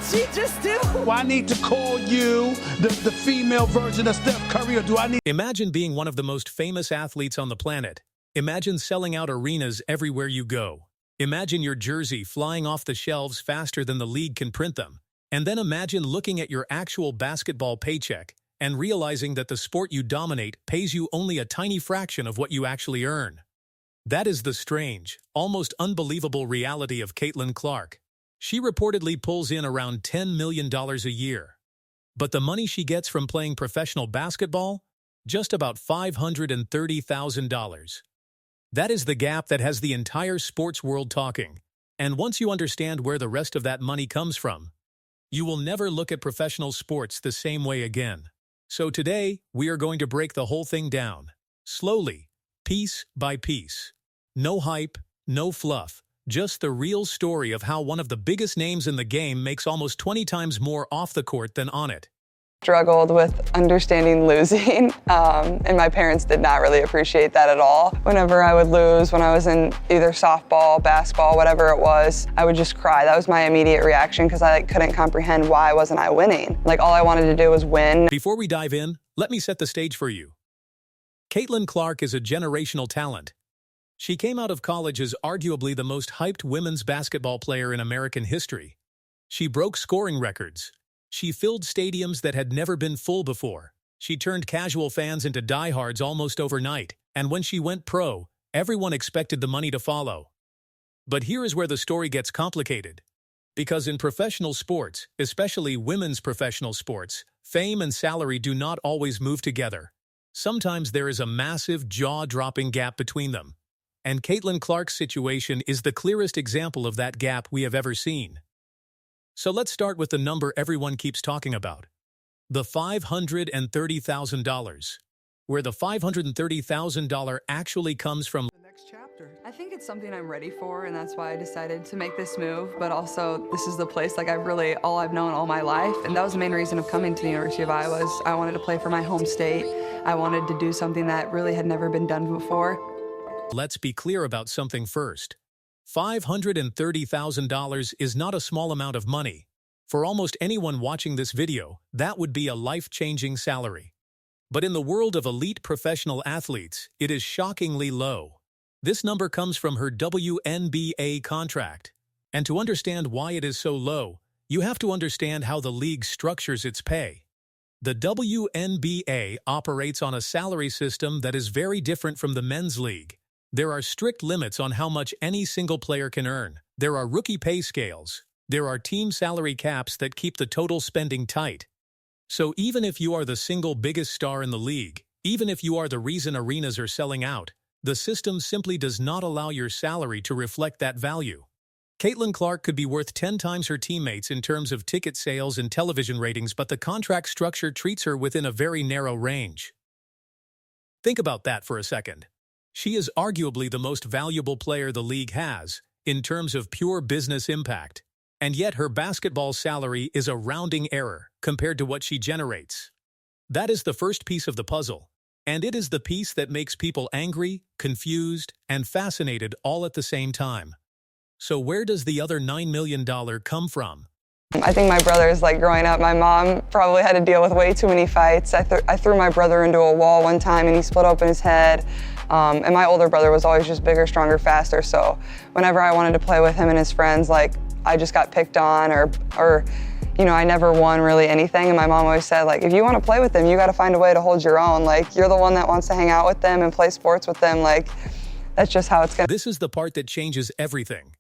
she just do? Do I need to call you the female version of Steph Curry, or do I need... Imagine being one of the most famous athletes on the planet. Imagine selling out arenas everywhere you go. Imagine your jersey flying off the shelves faster than the league can print them. And then imagine looking at your actual basketball paycheck and realizing that the sport you dominate pays you only a tiny fraction of what you actually earn. That is the strange, almost unbelievable reality of Caitlin Clark. She reportedly pulls in around $10 million a year. But the money she gets from playing professional basketball? Just about $530,000. That is the gap that has the entire sports world talking. And once you understand where the rest of that money comes from, you will never look at professional sports the same way again. So today, we are going to break the whole thing down. Slowly, piece by piece. No hype, no fluff. Just the real story of how one of the biggest names in the game makes almost 20 times more off the court than on it. Struggled with understanding losing, and my parents did not really appreciate that at all. Whenever I would lose, when I was in either softball, basketball, whatever it was, I would just cry. That was my immediate reaction because I couldn't comprehend why wasn't I winning. All I wanted to do was win. Before we dive in, let me set the stage for you. Caitlin Clark is a generational talent. She came out of college as arguably the most hyped women's basketball player in American history. She broke scoring records. She filled stadiums that had never been full before. She turned casual fans into diehards almost overnight, and when she went pro, everyone expected the money to follow. But here is where the story gets complicated. Because in professional sports, especially women's professional sports, fame and salary do not always move together. Sometimes there is a massive, jaw-dropping gap between them. And Caitlin Clark's situation is the clearest example of that gap we have ever seen. So let's start with the number everyone keeps talking about. The $530,000. Where the $530,000 actually comes from. The next chapter. I think it's something I'm ready for, and that's why I decided to make this move, but also this is the place all I've known all my life, and that was the main reason of coming to the University of Iowa. I wanted to play for my home state. I wanted to do something that really had never been done before. Let's be clear about something first. $530,000 is not a small amount of money. For almost anyone watching this video, that would be a life-changing salary. But in the world of elite professional athletes, it is shockingly low. This number comes from her WNBA contract. And to understand why it is so low, you have to understand how the league structures its pay. The WNBA operates on a salary system that is very different from the men's league. There are strict limits on how much any single player can earn. There are rookie pay scales. There are team salary caps that keep the total spending tight. So even if you are the single biggest star in the league, even if you are the reason arenas are selling out, the system simply does not allow your salary to reflect that value. Caitlin Clark could be worth 10 times her teammates in terms of ticket sales and television ratings, but the contract structure treats her within a very narrow range. Think about that for a second. She is arguably the most valuable player the league has, in terms of pure business impact. And yet her basketball salary is a rounding error compared to what she generates. That is the first piece of the puzzle. And it is the piece that makes people angry, confused, and fascinated all at the same time. So where does the other $9 million come from? I think my brothers, growing up, my mom probably had to deal with way too many fights. I threw my brother into a wall one time and he split open his head. And my older brother was always just bigger, stronger, faster. So whenever I wanted to play with him and his friends, I just got picked on or I never won really anything. And my mom always said, if you want to play with them, you got to find a way to hold your own. You're the one that wants to hang out with them and play sports with them. That's just how it's going to. This is the part that changes everything.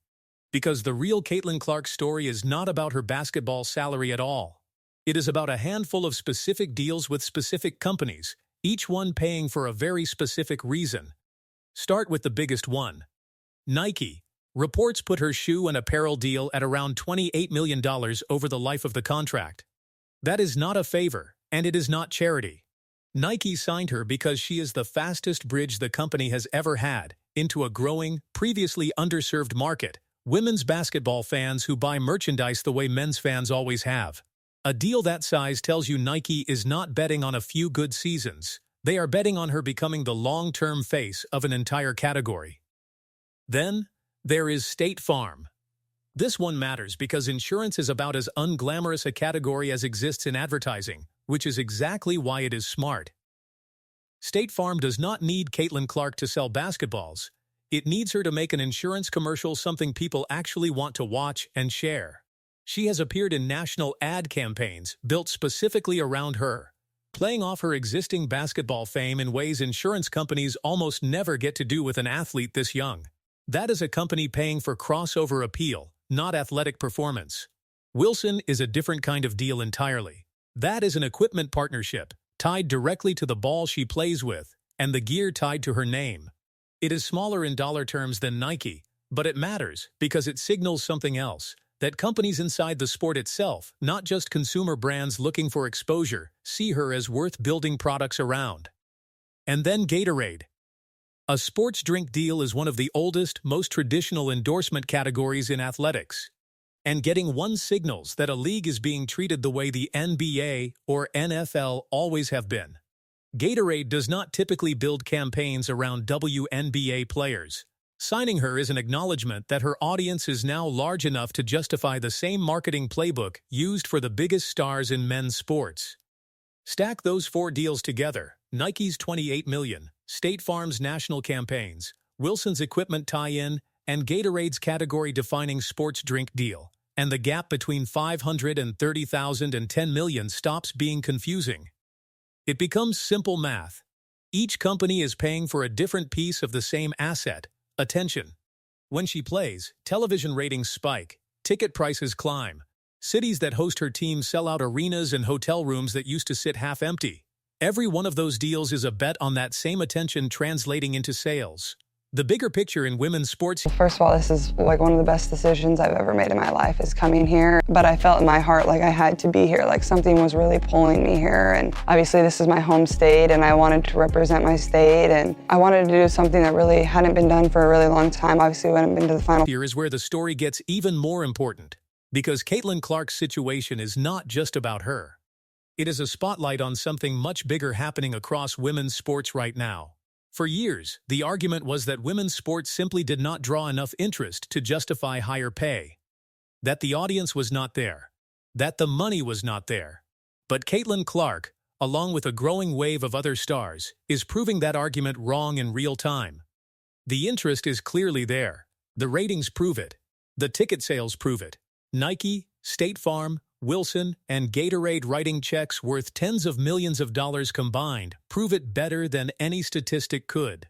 Because the real Caitlin Clark story is not about her basketball salary at all. It is about a handful of specific deals with specific companies, each one paying for a very specific reason. Start with the biggest one. Nike. Reports put her shoe and apparel deal at around $28 million over the life of the contract. That is not a favor, and it is not charity. Nike signed her because she is the fastest bridge the company has ever had into a growing, previously underserved market. Women's basketball fans who buy merchandise the way men's fans always have. A deal that size tells you Nike is not betting on a few good seasons. They are betting on her becoming the long-term face of an entire category. Then, there is State Farm. This one matters because insurance is about as unglamorous a category as exists in advertising, which is exactly why it is smart. State Farm does not need Caitlin Clark to sell basketballs. It needs her to make an insurance commercial something people actually want to watch and share. She has appeared in national ad campaigns built specifically around her, playing off her existing basketball fame in ways insurance companies almost never get to do with an athlete this young. That is a company paying for crossover appeal, not athletic performance. Wilson is a different kind of deal entirely. That is an equipment partnership, tied directly to the ball she plays with, and the gear tied to her name. It is smaller in dollar terms than Nike, but it matters because it signals something else, that companies inside the sport itself, not just consumer brands looking for exposure, see her as worth building products around. And then Gatorade. A sports drink deal is one of the oldest, most traditional endorsement categories in athletics. And getting one signals that a league is being treated the way the NBA or NFL always have been. Gatorade does not typically build campaigns around WNBA players. Signing her is an acknowledgement that her audience is now large enough to justify the same marketing playbook used for the biggest stars in men's sports. Stack those four deals together: Nike's $28 million, State Farm's national campaigns, Wilson's equipment tie-in, and Gatorade's category-defining sports drink deal, and the gap between $530,000 and $10 million stops being confusing. It becomes simple math. Each company is paying for a different piece of the same asset: attention. When she plays, television ratings spike, ticket prices climb. Cities that host her team sell out arenas and hotel rooms that used to sit half empty. Every one of those deals is a bet on that same attention translating into sales. The bigger picture in women's sports. First of all, this is like one of the best decisions I've ever made in my life, is coming here. But I felt in my heart like I had to be here, like something was really pulling me here. And obviously this is my home state and I wanted to represent my state, and I wanted to do something that really hadn't been done for a really long time. Obviously we hadn't been to the final. Here is where the story gets even more important, because Caitlin Clark's situation is not just about her. It is a spotlight on something much bigger happening across women's sports right now. For years, the argument was that women's sports simply did not draw enough interest to justify higher pay. That the audience was not there. That the money was not there. But Caitlin Clark, along with a growing wave of other stars, is proving that argument wrong in real time. The interest is clearly there. The ratings prove it. The ticket sales prove it. Nike, State Farm, Wilson, and Gatorade writing checks worth tens of millions of dollars combined prove it better than any statistic could.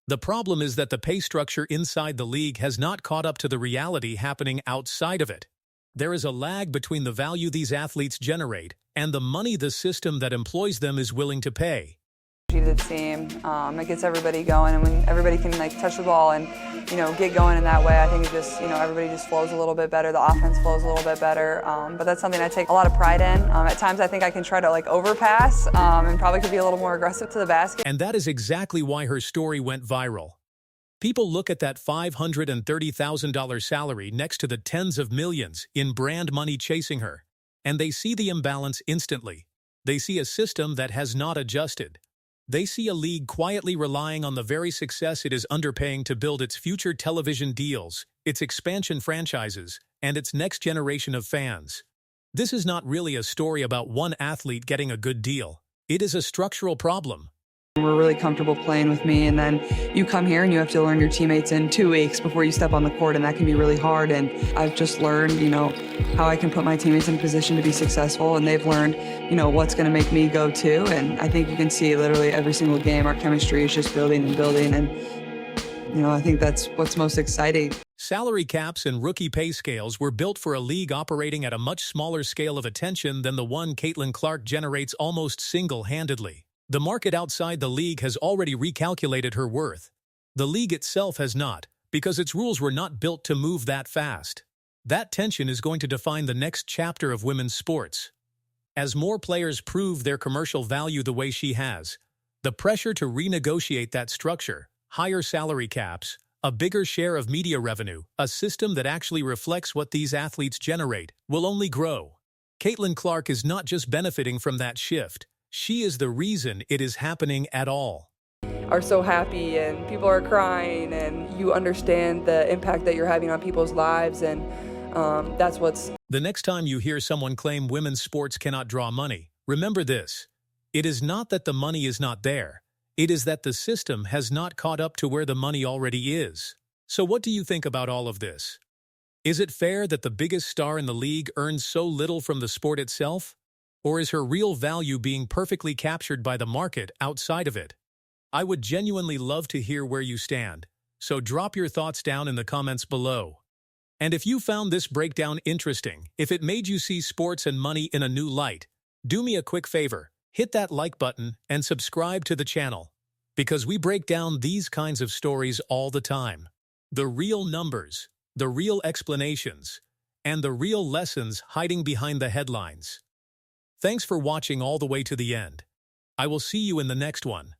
The problem is that the pay structure inside the league has not caught up to the reality happening outside of it. There is a lag between the value these athletes generate and the money the system that employs them is willing to pay. The team, it gets everybody going, and when everybody can like touch the ball and get going in that way, I think it just everybody just flows a little bit better. The offense flows a little bit better, but that's something I take a lot of pride in. At times I think I can try to like overpass and probably could be a little more aggressive to the basket. And that is exactly why her story went viral. People look at that $530,000 salary next to the tens of millions in brand money chasing her, and they see the imbalance instantly. They see a system that has not adjusted. They see a league quietly relying on the very success it is underpaying to build its future television deals, its expansion franchises, and its next generation of fans. This is not really a story about one athlete getting a good deal. It is a structural problem. We're really comfortable playing with me, and then you come here and you have to learn your teammates in 2 weeks before you step on the court, and that can be really hard. And I've just learned, how I can put my teammates in a position to be successful, and they've learned, what's going to make me go too. And I think you can see literally every single game our chemistry is just building and building, and I think that's what's most exciting. Salary caps and rookie pay scales were built for a league operating at a much smaller scale of attention than the one Caitlin Clark generates almost single-handedly. The market outside the league has already recalculated her worth. The league itself has not, because its rules were not built to move that fast. That tension is going to define the next chapter of women's sports. As more players prove their commercial value the way she has, the pressure to renegotiate that structure, higher salary caps, a bigger share of media revenue, a system that actually reflects what these athletes generate, will only grow. Caitlin Clark is not just benefiting from that shift. She is the reason it is happening at all. are so happy and people are crying, and you understand the impact that you're having on people's lives, and that's what's... The next time you hear someone claim women's sports cannot draw money, remember this. It is not that the money is not there. It is that the system has not caught up to where the money already is. So what do you think about all of this? Is it fair that the biggest star in the league earns so little from the sport itself? Or is her real value being perfectly captured by the market outside of it? I would genuinely love to hear where you stand, so drop your thoughts down in the comments below. And if you found this breakdown interesting, if it made you see sports and money in a new light, do me a quick favor, hit that like button and subscribe to the channel, because we break down these kinds of stories all the time. The real numbers, the real explanations, and the real lessons hiding behind the headlines. Thanks for watching all the way to the end. I will see you in the next one.